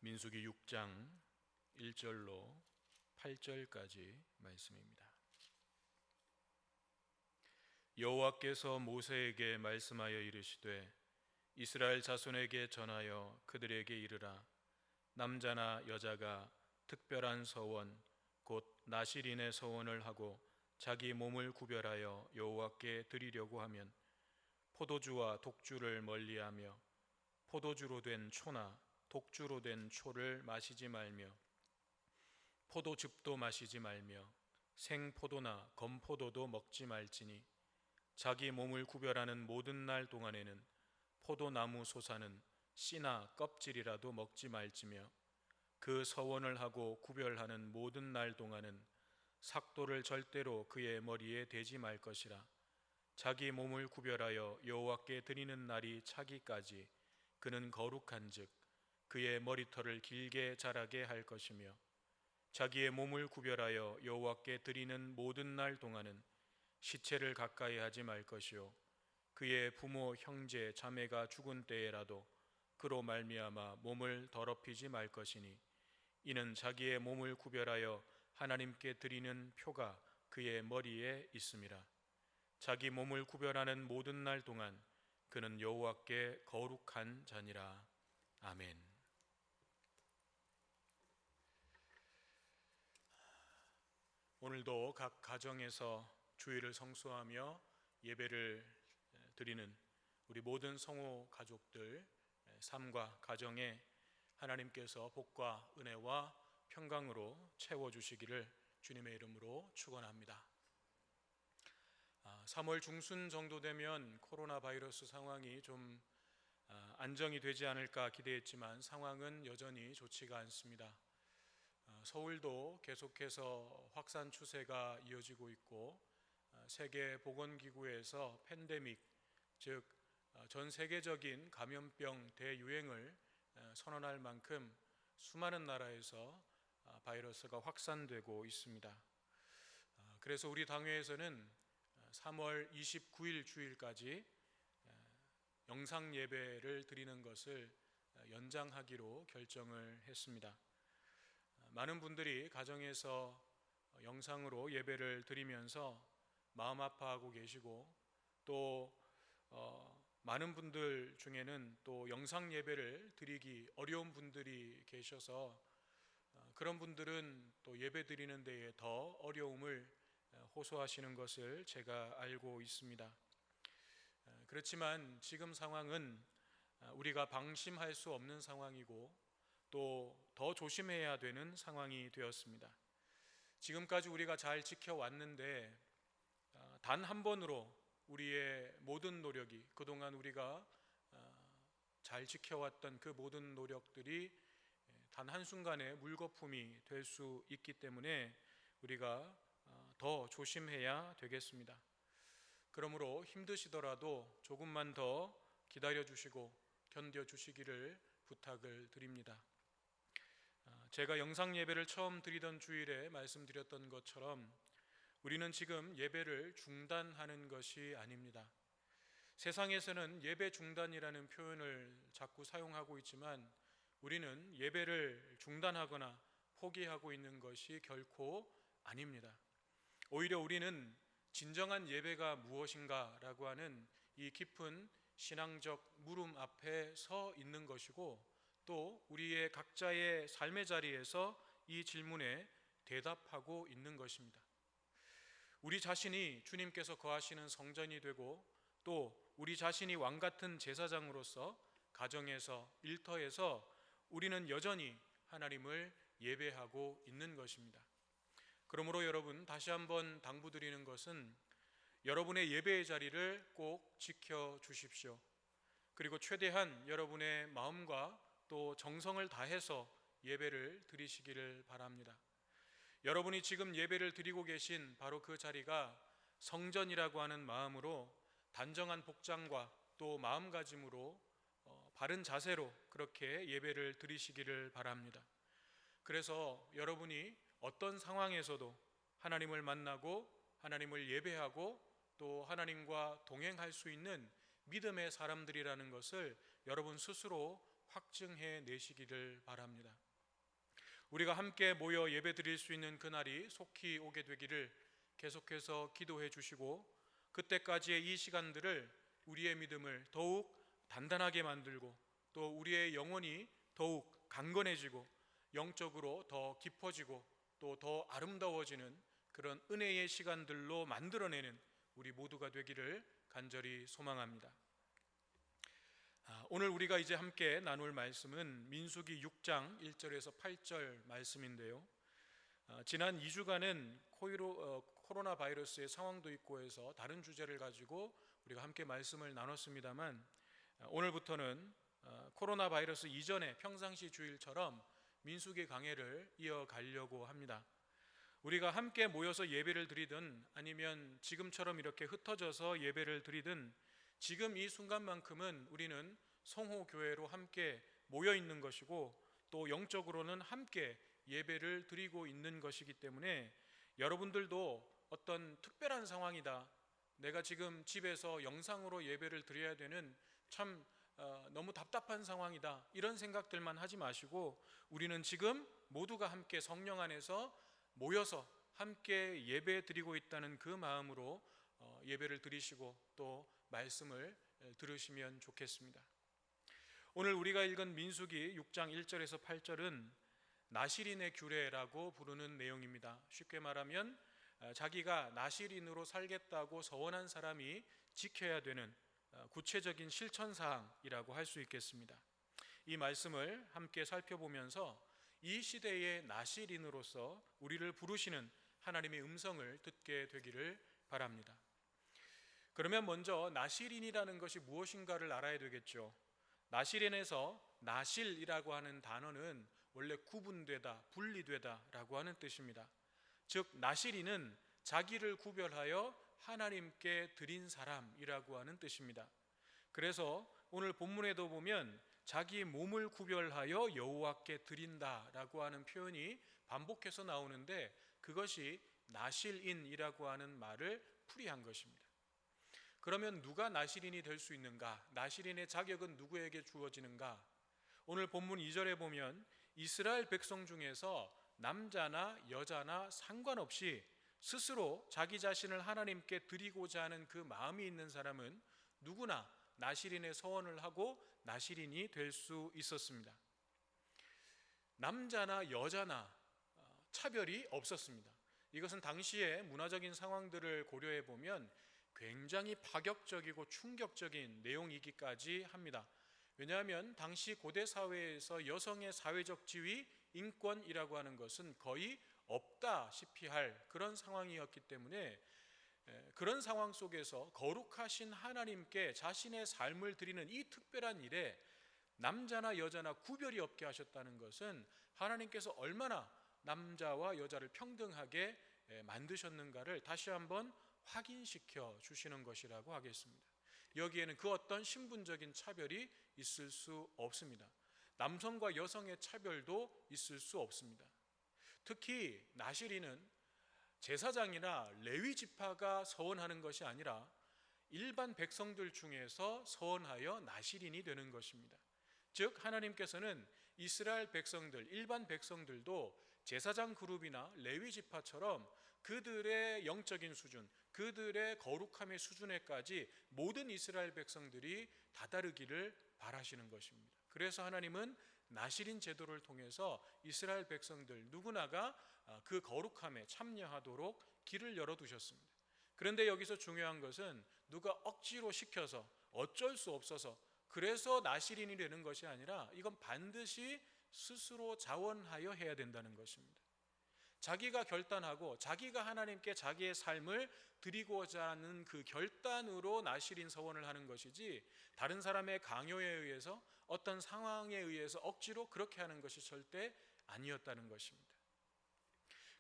민수기 6장 1절로 8절까지 말씀입니다. 여호와께서 모세에게 말씀하여 이르시되 이스라엘 자손에게 전하여 그들에게 이르라. 남자나 여자가 특별한 서원 곧 나실인의 서원을 하고 자기 몸을 구별하여 여호와께 드리려고 하면 포도주와 독주를 멀리하며 포도주로 된 초나 독주로 된 초를 마시지 말며 포도즙도 마시지 말며 생포도나 건포도도 먹지 말지니 자기 몸을 구별하는 모든 날 동안에는 포도나무 솟아는 씨나 껍질이라도 먹지 말지며 그 서원을 하고 구별하는 모든 날 동안은 삭도를 절대로 그의 머리에 대지 말 것이라. 자기 몸을 구별하여 여호와께 드리는 날이 차기까지 그는 거룩한즉 그의 머리털을 길게 자라게 할 것이며 자기의 몸을 구별하여 여호와께 드리는 모든 날 동안은 시체를 가까이 하지 말 것이요 그의 부모 형제 자매가 죽은 때에라도 그로 말미암아 몸을 더럽히지 말 것이니 이는 자기의 몸을 구별하여 하나님께 드리는 표가 그의 머리에 있음이라. 자기 몸을 구별하는 모든 날 동안 그는 여호와께 거룩한 자니라. 아멘. 오늘도 각 가정에서 주일을 성수하며 예배를 드리는 우리 모든 성호 가족들 삶과 가정에 하나님께서 복과 은혜와 평강으로 채워주시기를 주님의 이름으로 축원합니다. 3월 중순 정도 되면 코로나 바이러스 상황이 좀 안정이 되지 않을까 기대했지만 상황은 여전히 좋지가 않습니다. 서울도 계속해서 확산 추세가 이어지고 있고 세계보건기구에서 팬데믹, 즉 전 세계적인 감염병 대유행을 선언할 만큼 수많은 나라에서 바이러스가 확산되고 있습니다. 그래서 우리 당회에서는 3월 29일 주일까지 영상 예배를 드리는 것을 연장하기로 결정을 했습니다. 많은 분들이 가정에서 영상으로 예배를 드리면서 마음 아파하고 계시고 또 많은 분들 중에는 또 영상 예배를 드리기 어려운 분들이 계셔서 그런 분들은 또 예배 드리는 데에 더 어려움을 호소하시는 것을 제가 알고 있습니다. 그렇지만 지금 상황은 우리가 방심할 수 없는 상황이고 또 더 조심해야 되는 상황이 되었습니다. 지금까지 우리가 잘 지켜왔는데 단 한 번으로 우리의 모든 노력이 그동안 우리가 잘 지켜왔던 그 모든 노력들이 단 한순간에 물거품이 될 수 있기 때문에 우리가 더 조심해야 되겠습니다. 그러므로 힘드시더라도 조금만 더 기다려 주시고 견뎌 주시기를 부탁을 드립니다. 제가 영상 예배를 처음 드리던 주일에 말씀드렸던 것처럼 우리는 지금 예배를 중단하는 것이 아닙니다. 세상에서는 예배 중단이라는 표현을 자꾸 사용하고 있지만 우리는 예배를 중단하거나 포기하고 있는 것이 결코 아닙니다. 오히려 우리는 진정한 예배가 무엇인가라고 하는 이 깊은 신앙적 물음 앞에 서 있는 것이고 또 우리의 각자의 삶의 자리에서 이 질문에 대답하고 있는 것입니다. 우리 자신이 주님께서 거하시는 성전이 되고 또 우리 자신이 왕 같은 제사장으로서 가정에서 일터에서 우리는 여전히 하나님을 예배하고 있는 것입니다. 그러므로 여러분 다시 한번 당부드리는 것은 여러분의 예배의 자리를 꼭 지켜주십시오. 그리고 최대한 여러분의 마음과 또 정성을 다해서 예배를 드리시기를 바랍니다. 여러분이 지금 예배를 드리고 계신 바로 그 자리가 성전이라고 하는 마음으로 단정한 복장과 또 마음가짐으로 바른 자세로 그렇게 예배를 드리시기를 바랍니다. 그래서 여러분이 어떤 상황에서도 하나님을 만나고 하나님을 예배하고 또 하나님과 동행할 수 있는 믿음의 사람들이라는 것을 여러분 스스로 확증해 내시기를 바랍니다. 우리가 함께 모여 예배 드릴 수 있는 그날이 속히 오게 되기를 계속해서 기도해 주시고, 그때까지의 이 시간들을 우리의 믿음을 더욱 단단하게 만들고 또 우리의 영혼이 더욱 강건해지고 영적으로 더 깊어지고 또 더 아름다워지는 그런 은혜의 시간들로 만들어내는 우리 모두가 되기를 간절히 소망합니다. 오늘 우리가 이제 함께 나눌 말씀은 민수기 6장 1절에서 8절 말씀인데요. 지난 2주간은 코로나 바이러스의 상황도 있고 해서 다른 주제를 가지고 우리가 함께 말씀을 나눴습니다만, 오늘부터는 코로나 바이러스 이전의 평상시 주일처럼 민수기 강해를 이어가려고 합니다. 우리가 함께 모여서 예배를 드리든 아니면 지금처럼 이렇게 흩어져서 예배를 드리든 지금 이 순간만큼은 우리는 성호교회로 함께 모여 있는 것이고 또 영적으로는 함께 예배를 드리고 있는 것이기 때문에 여러분들도 어떤 특별한 상황이다, 내가 지금 집에서 영상으로 예배를 드려야 되는 참 너무 답답한 상황이다, 이런 생각들만 하지 마시고 우리는 지금 모두가 함께 성령 안에서 모여서 함께 예배 드리고 있다는 그 마음으로 예배를 드리시고 또 말씀을 들으시면 좋겠습니다. 오늘 우리가 읽은 민수기 6장 1절에서 8절은 나실인의 규례라고 부르는 내용입니다. 쉽게 말하면 자기가 나실인으로 살겠다고 서원한 사람이 지켜야 되는 구체적인 실천사항이라고 할 수 있겠습니다. 이 말씀을 함께 살펴보면서 이 시대의 나실인으로서 우리를 부르시는 하나님의 음성을 듣게 되기를 바랍니다. 그러면 먼저 나실인이라는 것이 무엇인가를 알아야 되겠죠. 나실인에서 나실이라고 하는 단어는 원래 구분되다, 분리되다 라고 하는 뜻입니다. 즉 나실인은 자기를 구별하여 하나님께 드린 사람이라고 하는 뜻입니다. 그래서 오늘 본문에도 보면 자기 몸을 구별하여 여호와께 드린다라고 하는 표현이 반복해서 나오는데 그것이 나실인이라고 하는 말을 풀이한 것입니다. 그러면 누가 나실인이 될 수 있는가? 나실인의 자격은 누구에게 주어지는가? 오늘 본문 2절에 보면 이스라엘 백성 중에서 남자나 여자나 상관없이 스스로 자기 자신을 하나님께 드리고자 하는 그 마음이 있는 사람은 누구나 나실인의 서원을 하고 나실인이 될 수 있었습니다. 남자나 여자나 차별이 없었습니다. 이것은 당시의 문화적인 상황들을 고려해 보면 굉장히 파격적이고 충격적인 내용이기까지 합니다. 왜냐하면 당시 고대 사회에서 여성의 사회적 지위, 인권이라고 하는 것은 거의 없다시피 할 그런 상황이었기 때문에 그런 상황 속에서 거룩하신 하나님께 자신의 삶을 드리는 이 특별한 일에 남자나 여자나 구별이 없게 하셨다는 것은 하나님께서 얼마나 남자와 여자를 평등하게 만드셨는가를 다시 한번 확인시켜 주시는 것이라고 하겠습니다. 여기에는 그 어떤 신분적인 차별이 있을 수 없습니다. 남성과 여성의 차별도 있을 수 없습니다. 특히 나실인은 제사장이나 레위 지파가 서원하는 것이 아니라 일반 백성들 중에서 서원하여 나실인이 되는 것입니다. 즉 하나님께서는 이스라엘 백성들, 일반 백성들도 제사장 그룹이나 레위 지파처럼 그들의 영적인 수준, 그들의 거룩함의 수준에까지 모든 이스라엘 백성들이 다다르기를 바라시는 것입니다. 그래서 하나님은 나실인 제도를 통해서 이스라엘 백성들 누구나가 그 거룩함에 참여하도록 길을 열어두셨습니다. 그런데 여기서 중요한 것은 누가 억지로 시켜서 어쩔 수 없어서 그래서 나실인이 되는 것이 아니라 이건 반드시 스스로 자원하여 해야 된다는 것입니다. 자기가 결단하고 자기가 하나님께 자기의 삶을 드리고자 하는 그 결단으로 나실인 서원을 하는 것이지 다른 사람의 강요에 의해서 어떤 상황에 의해서 억지로 그렇게 하는 것이 절대 아니었다는 것입니다.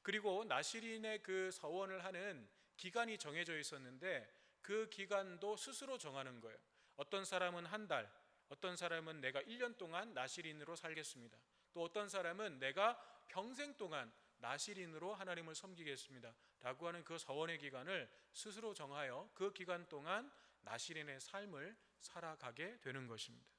그리고 나실인의 그 서원을 하는 기간이 정해져 있었는데 그 기간도 스스로 정하는 거예요. 어떤 사람은 한 달, 어떤 사람은 내가 1년 동안 나실인으로 살겠습니다. 또 어떤 사람은 내가 평생 동안 나실인으로 하나님을 섬기겠습니다 라고 하는 그 서원의 기간을 스스로 정하여 그 기간 동안 나실인의 삶을 살아가게 되는 것입니다.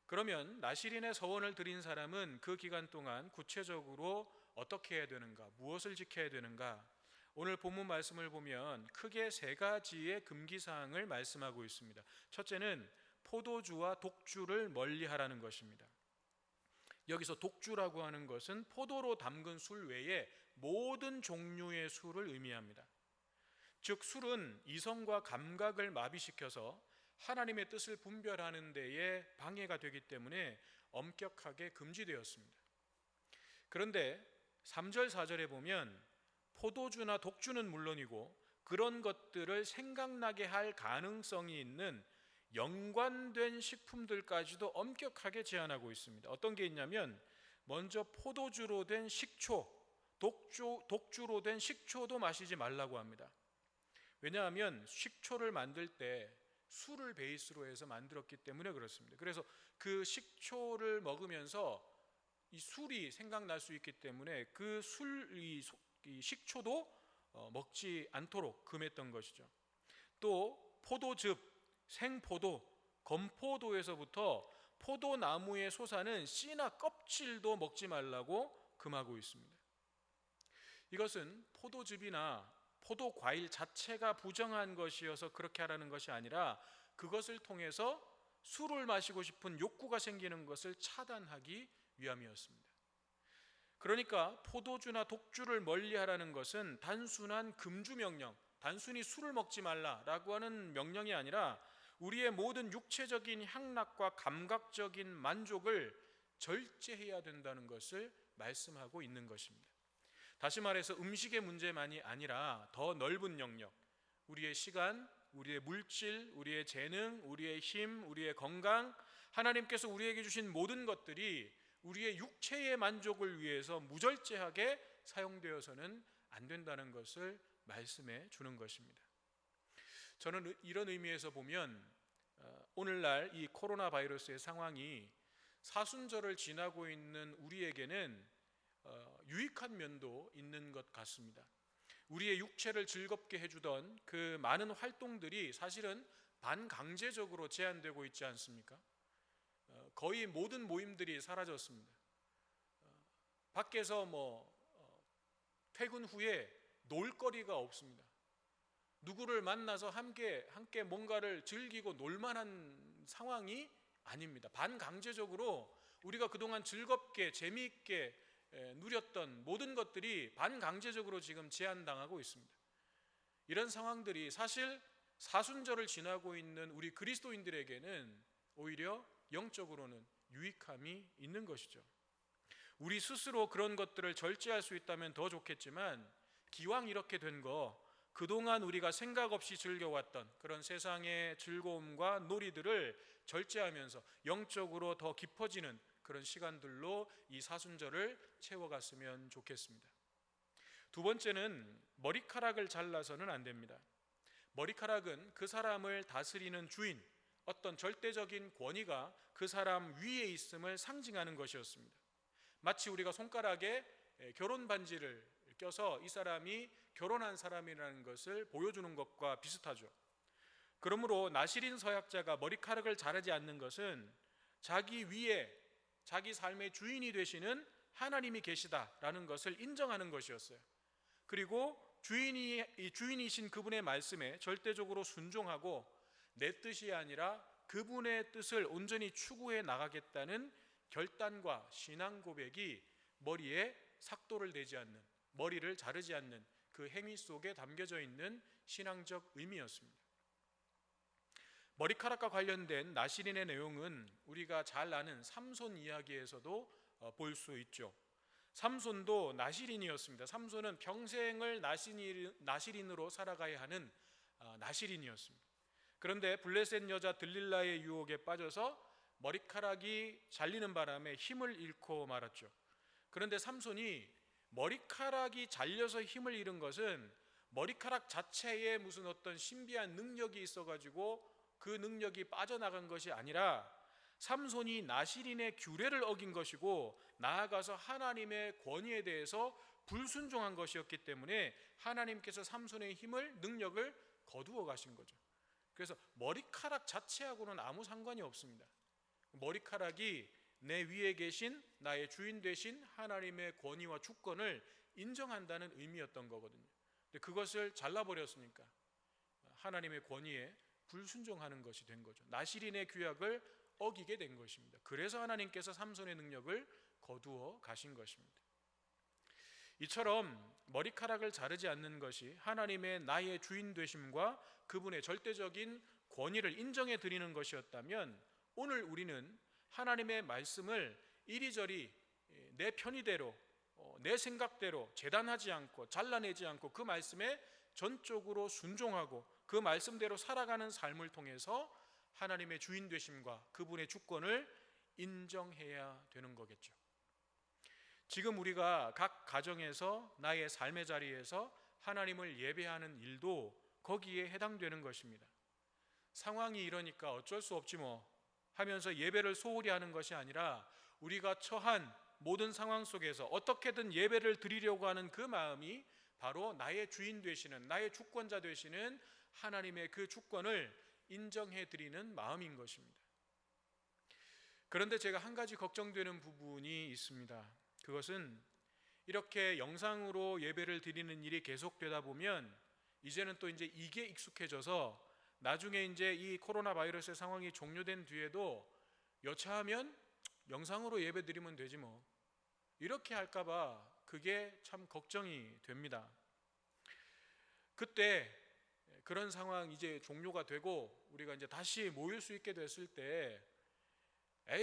그러면 나시린의 서원을 드린 사람은 그 기간 동안 구체적으로 어떻게 해야 되는가, 무엇을 지켜야 되는가? 오늘 본문 말씀을 보면 크게 세 가지의 금기사항을 말씀하고 있습니다. 첫째는 포도주와 독주를 멀리하라는 것입니다. 여기서 독주라고 하는 것은 포도로 담근 술 외에 모든 종류의 술을 의미합니다. 즉 술은 이성과 감각을 마비시켜서 하나님의 뜻을 분별하는 데에 방해가 되기 때문에 엄격하게 금지되었습니다. 그런데 3절 4절에 보면 포도주나 독주는 물론이고 그런 것들을 생각나게 할 가능성이 있는 연관된 식품들까지도 엄격하게 제한하고 있습니다. 어떤 게 있냐면 먼저 포도주로 된 식초, 독주로 된 식초도 마시지 말라고 합니다. 왜냐하면 식초를 만들 때 술을 베이스로 해서 만들었기 때문에 그렇습니다. 그래서 그 식초를 먹으면서 이 술이 생각날 수 있기 때문에 이 식초도 먹지 않도록 금했던 것이죠. 또 포도즙, 생포도, 건포도에서부터 포도나무에 솟아는 씨나 껍질도 먹지 말라고 금하고 있습니다. 이것은 포도즙이나 포도 과일 자체가 부정한 것이어서 그렇게 하라는 것이 아니라 그것을 통해서 술을 마시고 싶은 욕구가 생기는 것을 차단하기 위함이었습니다. 그러니까 포도주나 독주를 멀리하라는 것은 단순한 금주 명령, 단순히 술을 먹지 말라라고 하는 명령이 아니라 우리의 모든 육체적인 향락과 감각적인 만족을 절제해야 된다는 것을 말씀하고 있는 것입니다. 다시 말해서 음식의 문제만이 아니라 더 넓은 영역, 우리의 시간, 우리의 물질, 우리의 재능, 우리의 힘, 우리의 건강, 하나님께서 우리에게 주신 모든 것들이 우리의 육체의 만족을 위해서 무절제하게 사용되어서는 안 된다는 것을 말씀해 주는 것입니다. 저는 이런 의미에서 보면 오늘날 이 코로나 바이러스의 상황이 사순절을 지나고 있는 우리에게는 유익한 면도 있는 것 같습니다. 우리의 육체를 즐겁게 해주던 그 많은 활동들이 사실은 반강제적으로 제한되고 있지 않습니까? 거의 모든 모임들이 사라졌습니다. 밖에서 퇴근 후에 놀거리가 없습니다. 누구를 만나서 함께 뭔가를 즐기고 놀만한 상황이 아닙니다. 반강제적으로 우리가 그동안 즐겁게 재미있게 누렸던 모든 것들이 반강제적으로 지금 제한당하고 있습니다. 이런 상황들이 사실 사순절을 지나고 있는 우리 그리스도인들에게는 오히려 영적으로는 유익함이 있는 것이죠. 우리 스스로 그런 것들을 절제할 수 있다면 더 좋겠지만 기왕 이렇게 된 거 그동안 우리가 생각 없이 즐겨왔던 그런 세상의 즐거움과 놀이들을 절제하면서 영적으로 더 깊어지는 그런 시간들로 이 사순절을 채워갔으면 좋겠습니다. 두 번째는 머리카락을 잘라서는 안 됩니다. 머리카락은 그 사람을 다스리는 주인, 어떤 절대적인 권위가 그 사람 위에 있음을 상징하는 것이었습니다. 마치 우리가 손가락에 결혼 반지를 껴서 이 사람이 결혼한 사람이라는 것을 보여주는 것과 비슷하죠. 그러므로 나시린 서약자가 머리카락을 자르지 않는 것은 자기 위에 자기 삶의 주인이 되시는 하나님이 계시다라는 것을 인정하는 것이었어요. 그리고 주인이신 그분의 말씀에 절대적으로 순종하고 내 뜻이 아니라 그분의 뜻을 온전히 추구해 나가겠다는 결단과 신앙 고백이 머리에 삭도를 내지 않는, 머리를 자르지 않는 그 행위 속에 담겨져 있는 신앙적 의미였습니다. 머리카락과 관련된 나시린의 내용은 우리가 잘 아는 삼손 이야기에서도 볼 수 있죠. 삼손도 나시린이었습니다. 삼손은 평생을 나시린으로 살아가야 하는 나시린이었습니다. 그런데 블레셋 여자 들릴라의 유혹에 빠져서 머리카락이 잘리는 바람에 힘을 잃고 말았죠. 그런데 삼손이 머리카락이 잘려서 힘을 잃은 것은 머리카락 자체에 무슨 어떤 신비한 능력이 있어가지고 그 능력이 빠져나간 것이 아니라 삼손이 나시린의 규례를 어긴 것이고 나아가서 하나님의 권위에 대해서 불순종한 것이었기 때문에 하나님께서 삼손의 힘을, 능력을 거두어 가신 거죠. 그래서 머리카락 자체하고는 아무 상관이 없습니다. 머리카락이 내 위에 계신 나의 주인 되신 하나님의 권위와 주권을 인정한다는 의미였던 거거든요. 근데 그것을 잘라버렸으니까 하나님의 권위에 불순종하는 것이 된 거죠. 나실인의 규약을 어기게 된 것입니다. 그래서 하나님께서 삼손의 능력을 거두어 가신 것입니다. 이처럼 머리카락을 자르지 않는 것이 하나님의 나의 주인 되심과 그분의 절대적인 권위를 인정해 드리는 것이었다면, 오늘 우리는 하나님의 말씀을 이리저리 내 편의대로 내 생각대로 재단하지 않고 잘라내지 않고 그 말씀에 전적으로 순종하고 그 말씀대로 살아가는 삶을 통해서 하나님의 주인 되심과 그분의 주권을 인정해야 되는 거겠죠. 지금 우리가 각 가정에서 나의 삶의 자리에서 하나님을 예배하는 일도 거기에 해당되는 것입니다. 상황이 이러니까 어쩔 수 없지 뭐 하면서 예배를 소홀히 하는 것이 아니라, 우리가 처한 모든 상황 속에서 어떻게든 예배를 드리려고 하는 그 마음이 바로 나의 주인 되시는, 나의 주권자 되시는 하나님의 그 주권을 인정해 드리는 마음인 것입니다. 그런데 제가 한 가지 걱정되는 부분이 있습니다. 그것은 이렇게 영상으로 예배를 드리는 일이 계속되다 보면 이제는 또 이제 이게 익숙해져서 나중에 이제 이 코로나 바이러스의 상황이 종료된 뒤에도 여차하면 영상으로 예배 드리면 되지 뭐, 이렇게 할까봐 그게 참 걱정이 됩니다. 그때 그런 상황 이제 종료가 되고 우리가 이제 다시 모일 수 있게 됐을 때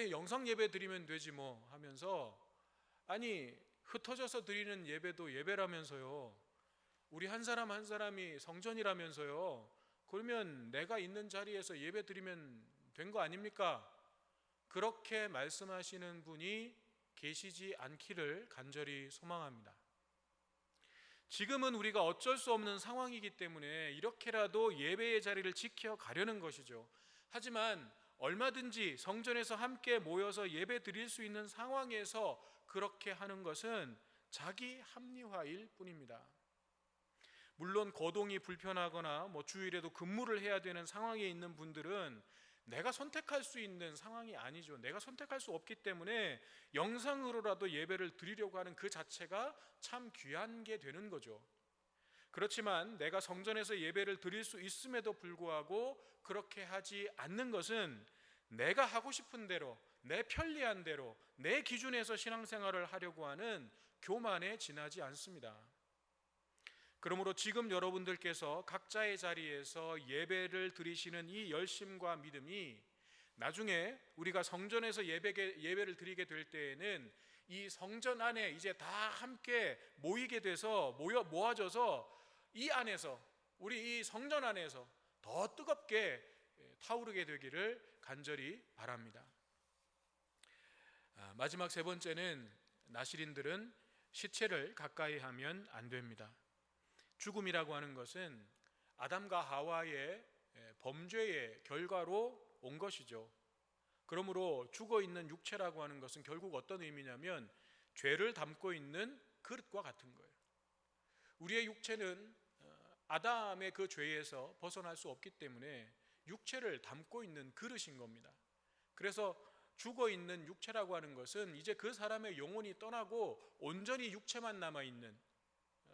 영상 예배 드리면 되지 뭐 하면서, 아니 흩어져서 드리는 예배도 예배라면서요, 우리 한 사람 한 사람이 성전이라면서요, 그러면 내가 있는 자리에서 예배 드리면 된 거 아닙니까? 그렇게 말씀하시는 분이 계시지 않기를 간절히 소망합니다. 지금은 우리가 어쩔 수 없는 상황이기 때문에 이렇게라도 예배의 자리를 지켜가려는 것이죠. 하지만 얼마든지 성전에서 함께 모여서 예배 드릴 수 있는 상황에서 그렇게 하는 것은 자기 합리화일 뿐입니다. 물론 거동이 불편하거나 주일에도 근무를 해야 되는 상황에 있는 분들은 내가 선택할 수 있는 상황이 아니죠. 내가 선택할 수 없기 때문에 영상으로라도 예배를 드리려고 하는 그 자체가 참 귀한 게 되는 거죠. 그렇지만 내가 성전에서 예배를 드릴 수 있음에도 불구하고 그렇게 하지 않는 것은 내가 하고 싶은 대로, 내 편리한 대로, 내 기준에서 신앙생활을 하려고 하는 교만에 지나지 않습니다. 그러므로 지금 여러분들께서 각자의 자리에서 예배를 드리시는 이 열심과 믿음이 나중에 우리가 성전에서 예배를 드리게 될 때에는 이 성전 안에 이제 다 함께 모이게 돼서 모아져서 이 안에서, 우리 이 성전 안에서 더 뜨겁게 타오르게 되기를 간절히 바랍니다. 마지막 세 번째는, 나실인들은 시체를 가까이 하면 안 됩니다. 죽음이라고 하는 것은 아담과 하와의 범죄의 결과로 온 것이죠. 그러므로 죽어있는 육체라고 하는 것은 결국 어떤 의미냐면 죄를 담고 있는 그릇과 같은 거예요. 우리의 육체는 아담의 그 죄에서 벗어날 수 없기 때문에 육체를 담고 있는 그릇인 겁니다. 그래서 죽어있는 육체라고 하는 것은 이제 그 사람의 영혼이 떠나고 온전히 육체만 남아있는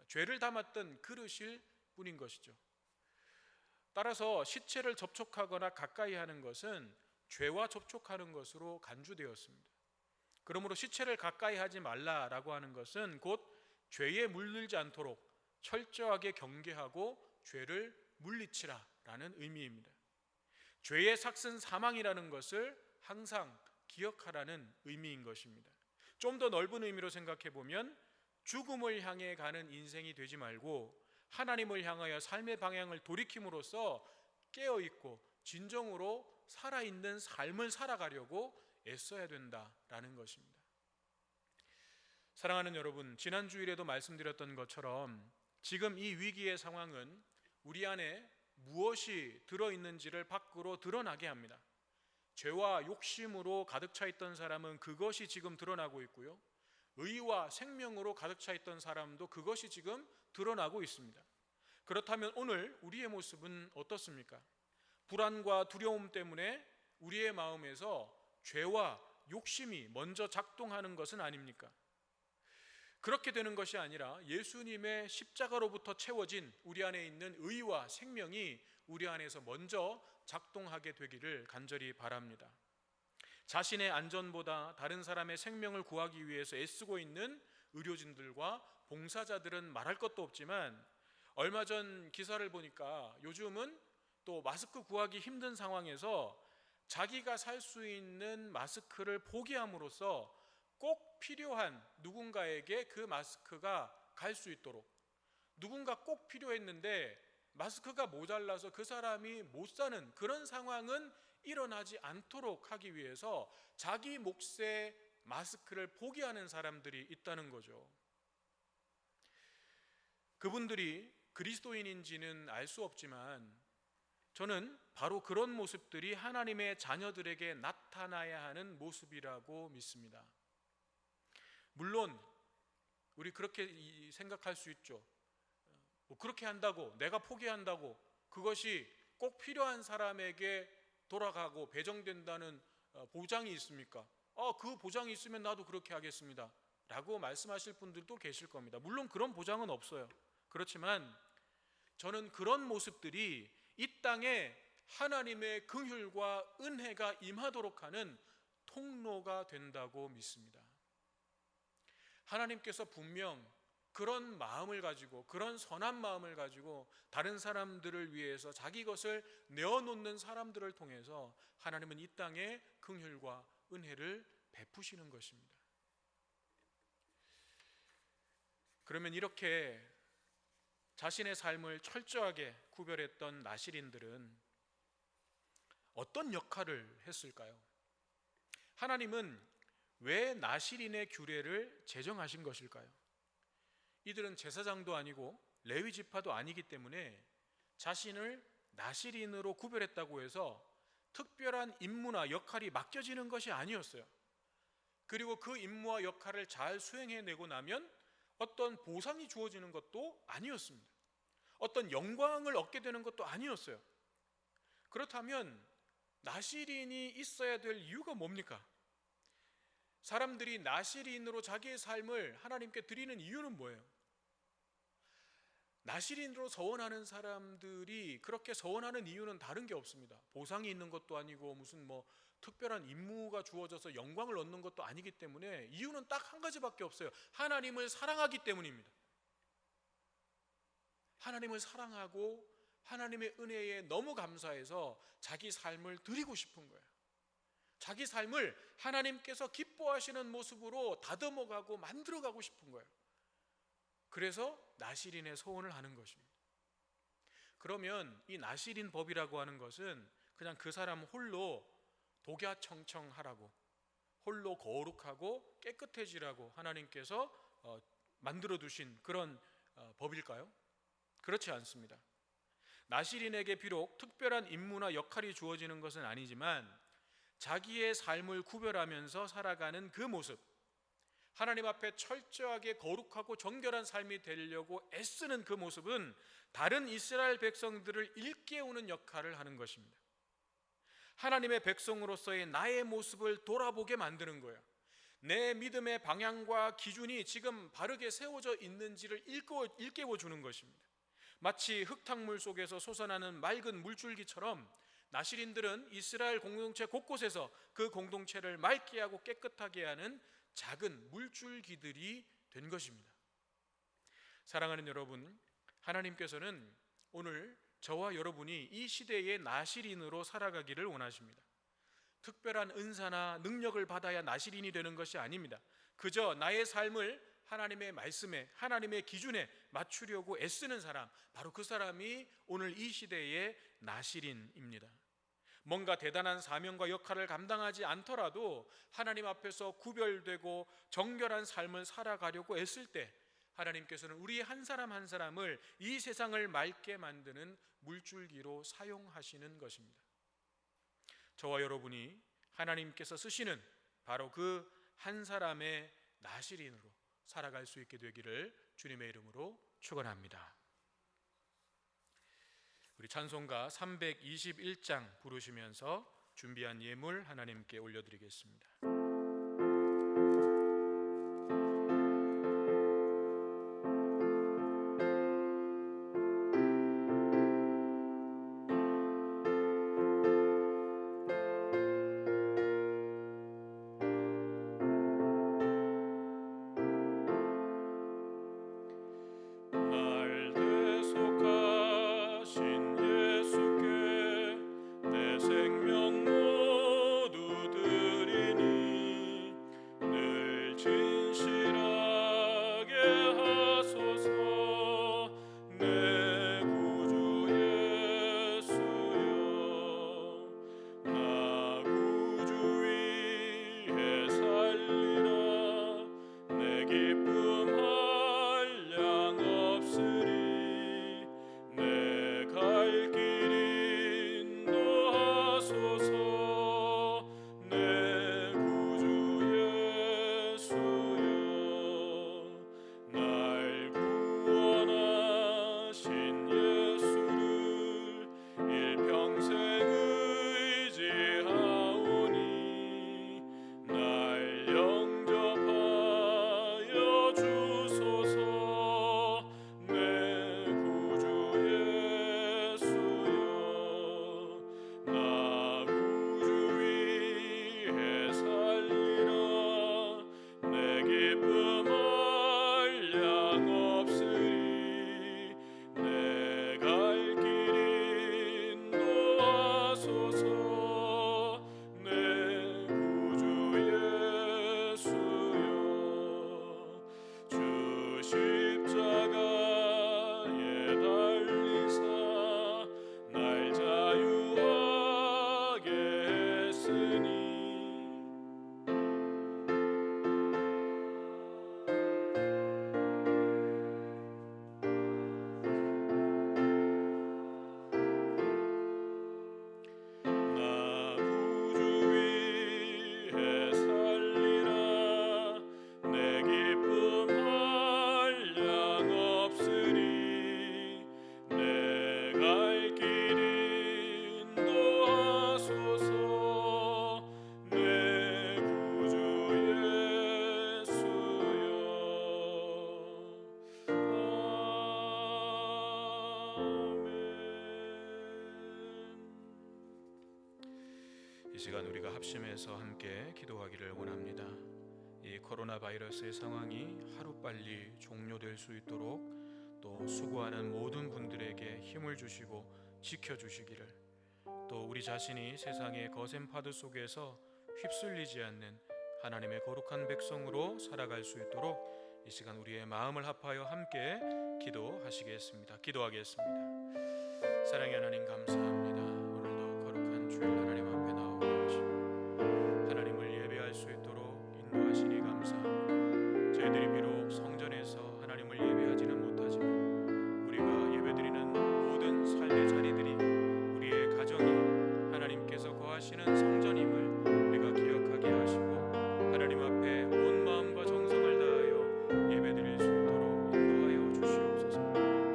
죄를 담았던 그릇일 뿐인 것이죠. 따라서 시체를 접촉하거나 가까이 하는 것은 죄와 접촉하는 것으로 간주되었습니다. 그러므로 시체를 가까이 하지 말라라고 하는 것은 곧 죄에 물들지 않도록 철저하게 경계하고 죄를 물리치라라는 의미입니다. 죄의 삭은 사망이라는 것을 항상 기억하라는 의미인 것입니다. 좀 더 넓은 의미로 생각해 보면 죽음을 향해 가는 인생이 되지 말고 하나님을 향하여 삶의 방향을 돌이킴으로써 깨어있고 진정으로 살아있는 삶을 살아가려고 애써야 된다라는 것입니다. 사랑하는 여러분, 지난 주일에도 말씀드렸던 것처럼 지금 이 위기의 상황은 우리 안에 무엇이 들어있는지를 밖으로 드러나게 합니다. 죄와 욕심으로 가득 차 있던 사람은 그것이 지금 드러나고 있고요, 의와 생명으로 가득 차 있던 사람도 그것이 지금 드러나고 있습니다. 그렇다면 오늘 우리의 모습은 어떻습니까? 불안과 두려움 때문에 우리의 마음에서 죄와 욕심이 먼저 작동하는 것은 아닙니까? 그렇게 되는 것이 아니라 예수님의 십자가로부터 채워진 우리 안에 있는 의와 생명이 우리 안에서 먼저 작동하게 되기를 간절히 바랍니다. 자신의 안전보다 다른 사람의 생명을 구하기 위해서 애쓰고 있는 의료진들과 봉사자들은 말할 것도 없지만, 얼마 전 기사를 보니까 요즘은 또 마스크 구하기 힘든 상황에서 자기가 살 수 있는 마스크를 포기함으로써 꼭 필요한 누군가에게 그 마스크가 갈 수 있도록, 누군가 꼭 필요했는데 마스크가 모자라서 그 사람이 못 사는 그런 상황은 일어나지 않도록 하기 위해서 자기 몫의 마스크를 포기하는 사람들이 있다는 거죠. 그분들이 그리스도인인지는 알 수 없지만 저는 바로 그런 모습들이 하나님의 자녀들에게 나타나야 하는 모습이라고 믿습니다. 물론 우리 그렇게 생각할 수 있죠. 그렇게 한다고, 내가 포기한다고 그것이 꼭 필요한 사람에게 돌아가고 배정된다는 보장이 있습니까? 그 보장이 있으면 나도 그렇게 하겠습니다 라고 말씀하실 분들도 계실 겁니다. 물론 그런 보장은 없어요. 그렇지만 저는 그런 모습들이 이 땅에 하나님의 긍휼과 은혜가 임하도록 하는 통로가 된다고 믿습니다. 하나님께서 분명 그런 마음을 가지고, 그런 선한 마음을 가지고 다른 사람들을 위해서 자기 것을 내어놓는 사람들을 통해서 하나님은 이 땅에 긍휼과 은혜를 베푸시는 것입니다. 그러면 이렇게 자신의 삶을 철저하게 구별했던 나실인들은 어떤 역할을 했을까요? 하나님은 왜 나실인의 규례를 제정하신 것일까요? 이들은 제사장도 아니고 레위 지파도 아니기 때문에 자신을 나실인으로 구별했다고 해서 특별한 임무나 역할이 맡겨지는 것이 아니었어요. 그리고 그 임무와 역할을 잘 수행해내고 나면 어떤 보상이 주어지는 것도 아니었습니다. 어떤 영광을 얻게 되는 것도 아니었어요. 그렇다면 나실인이 있어야 될 이유가 뭡니까? 사람들이 나실인으로 자기의 삶을 하나님께 드리는 이유는 뭐예요? 나실인으로 서원하는 사람들이 그렇게 서원하는 이유는 다른 게 없습니다. 보상이 있는 것도 아니고 무슨 특별한 임무가 주어져서 영광을 얻는 것도 아니기 때문에 이유는 딱 한 가지밖에 없어요. 하나님을 사랑하기 때문입니다. 하나님을 사랑하고 하나님의 은혜에 너무 감사해서 자기 삶을 드리고 싶은 거예요. 자기 삶을 하나님께서 기뻐하시는 모습으로 다듬어가고 만들어가고 싶은 거예요. 그래서 나실인의 소원을 하는 것입니다. 그러면 이 나실인 법이라고 하는 것은 그냥 그 사람 홀로 독야청청하라고, 홀로 거룩하고 깨끗해지라고 하나님께서 만들어 두신 그런 법일까요? 그렇지 않습니다. 나실인에게 비록 특별한 임무나 역할이 주어지는 것은 아니지만 자기의 삶을 구별하면서 살아가는 그 모습, 하나님 앞에 철저하게 거룩하고 정결한 삶이 되려고 애쓰는 그 모습은 다른 이스라엘 백성들을 일깨우는 역할을 하는 것입니다. 하나님의 백성으로서의 나의 모습을 돌아보게 만드는 거예요. 내 믿음의 방향과 기준이 지금 바르게 세워져 있는지를 일깨워 주는 것입니다. 마치 흙탕물 속에서 솟아나는 맑은 물줄기처럼 나실인들은 이스라엘 공동체 곳곳에서 그 공동체를 맑게 하고 깨끗하게 하는 작은 물줄기들이 된 것입니다. 사랑하는 여러분, 하나님께서는 오늘 저와 여러분이 이 시대의 나실인으로 살아가기를 원하십니다. 특별한 은사나 능력을 받아야 나실인이 되는 것이 아닙니다. 그저 나의 삶을 하나님의 말씀에, 하나님의 기준에 맞추려고 애쓰는 사람, 바로 그 사람이 오늘 이 시대의 나실인입니다. 뭔가 대단한 사명과 역할을 감당하지 않더라도 하나님 앞에서 구별되고 정결한 삶을 살아가려고 애쓸 때 하나님께서는 우리 한 사람 한 사람을 이 세상을 맑게 만드는 물줄기로 사용하시는 것입니다. 저와 여러분이 하나님께서 쓰시는 바로 그 한 사람의 나실인으로 살아갈 수 있게 되기를 주님의 이름으로 축원합니다. 우리 찬송가 321장 부르시면서 준비한 예물 하나님께 올려드리겠습니다. 이 시간 우리가 합심해서 함께 기도하기를 원합니다. 이 코로나 바이러스의 상황이 하루빨리 종료될 수 있도록 또 수고하는 모든 분들에게 힘을 주시고 지켜주시기를, 또 우리 자신이 세상의 거센 파도 속에서 휩쓸리지 않는 하나님의 거룩한 백성으로 살아갈 수 있도록 이 시간 우리의 마음을 합하여 함께 기도하시겠습니다. 기도하겠습니다. 사랑의 하나님, 감사합니다. 오늘도 거룩한 주일 하나님 앞에 나오게 하시고 하나님을 예배할 수 있도록 인도하시니 감사합니다. 저희들이 비록 성전에서 하나님을 예배하지는 못하지만 우리가 예배드리는 모든 삶의 자리들이 우리의 가정이 하나님께서 거하시는 성전임을 우리가 기억하게 하시고 하나님 앞에 온 마음과 정성을 다하여 예배드릴 수 있도록 인도하여 주시옵소서.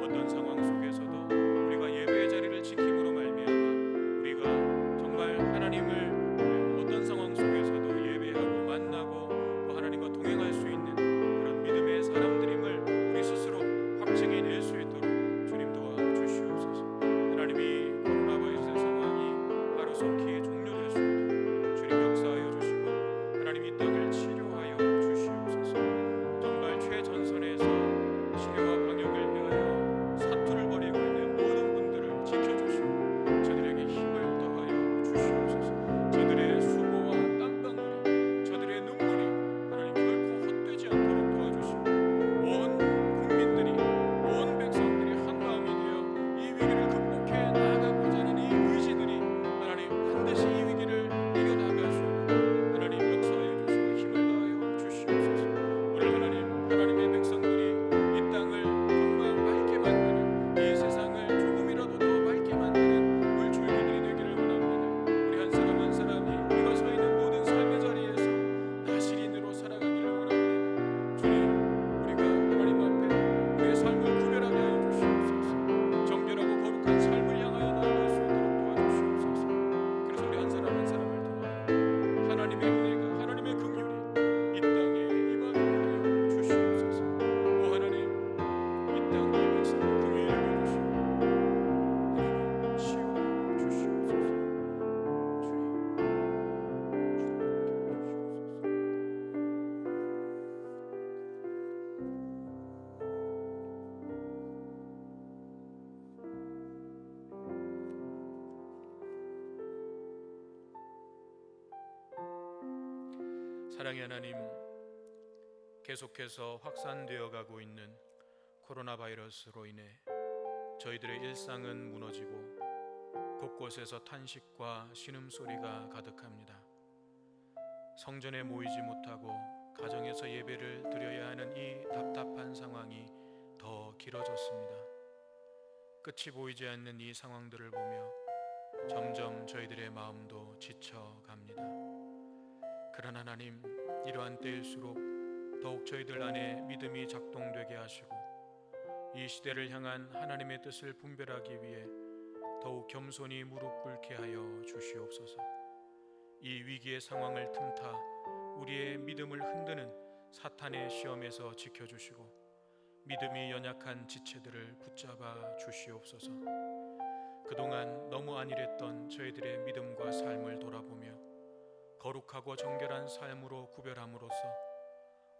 어떤 상황 속에서도 우리가 예배의 자리를 지킴으로 말미암아 우리가 정말 하나님을 어떤 상황 속에서도 예배하고 만나고 또 하나님과 동행할 수 있는 그런 믿음의 사람들임을 우리 스스로 확증해 낼 수 있도록 주님 도와주시옵소서. 하나님이 코로나 바이러스 상황이 하루속히 종료될 수 있도록 주님 역사하여 주시고 하나님 이 땅을 치료하여 주시옵소서. 정말 최전선에서 치료와 방역을 위하여 사투를 벌이고 있는 모든 분들을 지켜주시고 저들에게 힘을 더하여 주시옵소서. 저들의 수고와 땀방울이, 저들의 눈물이 하나님 결코 헛되지 않도록 도와주시고 온 국민들이, 온 백성들이 한마음이 되어 이 위기를 극복해 나아가고자 하는 이 의지들이 하나님 반드시 이 위기를 이겨나갈 수 있는 하나님 역사해 주시고 힘을 다하여 주시옵소서. 오늘 하나님의 백성들이 이 땅을 사랑의 하나님, 계속해서 확산되어 가고 있는 코로나 바이러스로 인해 저희들의 일상은 무너지고 곳곳에서 탄식과 신음소리가 가득합니다. 성전에 모이지 못하고 가정에서 예배를 드려야 하는 이 답답한 상황이 더 길어졌습니다. 끝이 보이지 않는 이 상황들을 보며 점점 저희들의 마음도 지쳐갑니다. 그러나 하나님, 이러한 때일수록 더욱 저희들 안에 믿음이 작동되게 하시고 이 시대를 향한 하나님의 뜻을 분별하기 위해 더욱 겸손히 무릎 꿇게 하여 주시옵소서. 이 위기의 상황을 틈타 우리의 믿음을 흔드는 사탄의 시험에서 지켜주시고 믿음이 연약한 지체들을 붙잡아 주시옵소서. 그동안 너무 안일했던 저희들의 믿음과 삶을 돌아보며 거룩하고 정결한 삶으로 구별함으로써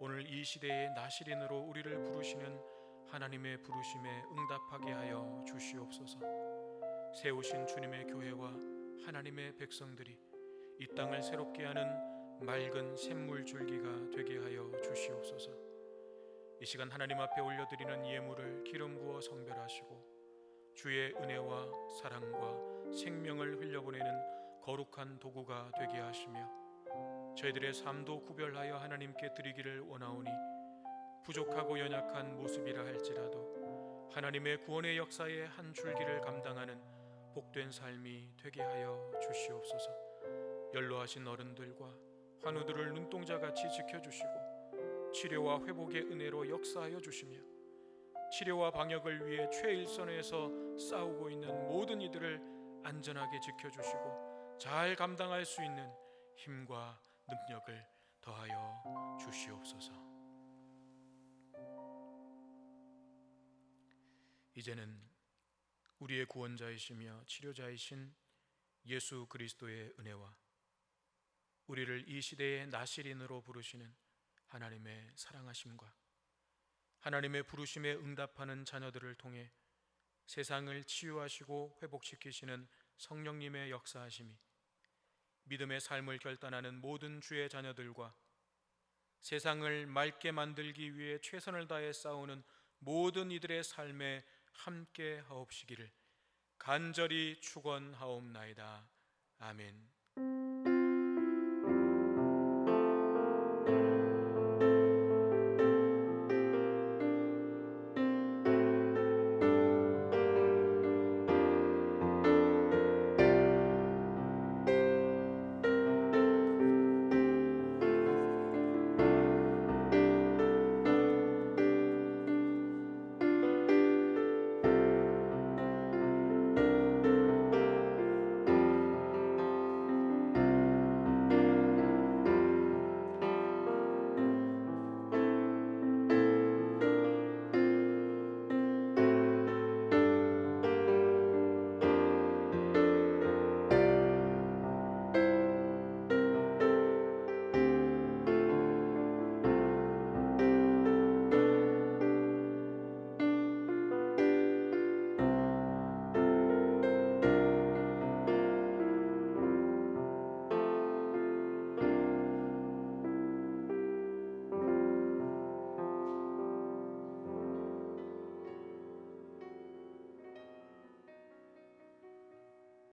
오늘 이 시대의 나시린으로 우리를 부르시는 하나님의 부르심에 응답하게 하여 주시옵소서. 세우신 주님의 교회와 하나님의 백성들이 이 땅을 새롭게 하는 맑은 샘물줄기가 되게 하여 주시옵소서. 이 시간 하나님 앞에 올려드리는 예물을 기름 부어 성별하시고 주의 은혜와 사랑과 생명을 흘려보내는 거룩한 도구가 되게 하시며 저희들의 삶도 구별하여 하나님께 드리기를 원하오니 부족하고 연약한 모습이라 할지라도 하나님의 구원의 역사의 한 줄기를 감당하는 복된 삶이 되게 하여 주시옵소서. 연로하신 어른들과 환우들을 눈동자같이 지켜주시고 치료와 회복의 은혜로 역사하여 주시며 치료와 방역을 위해 최일선에서 싸우고 있는 모든 이들을 안전하게 지켜주시고 잘 감당할 수 있는 힘과 능력을 더하여 주시옵소서. 이제는 우리의 구원자이시며 치료자이신 예수 그리스도의 은혜와 우리를 이 시대의 나시린으로 부르시는 하나님의 사랑하심과 하나님의 부르심에 응답하는 자녀들을 통해 세상을 치유하시고 회복시키시는 성령님의 역사하심이 믿음의 삶을 결단하는 모든 주의 자녀들과 세상을 맑게 만들기 위해 최선을 다해 싸우는 모든 이들의 삶에 함께 하옵시기를 간절히 축원하옵나이다. 아멘.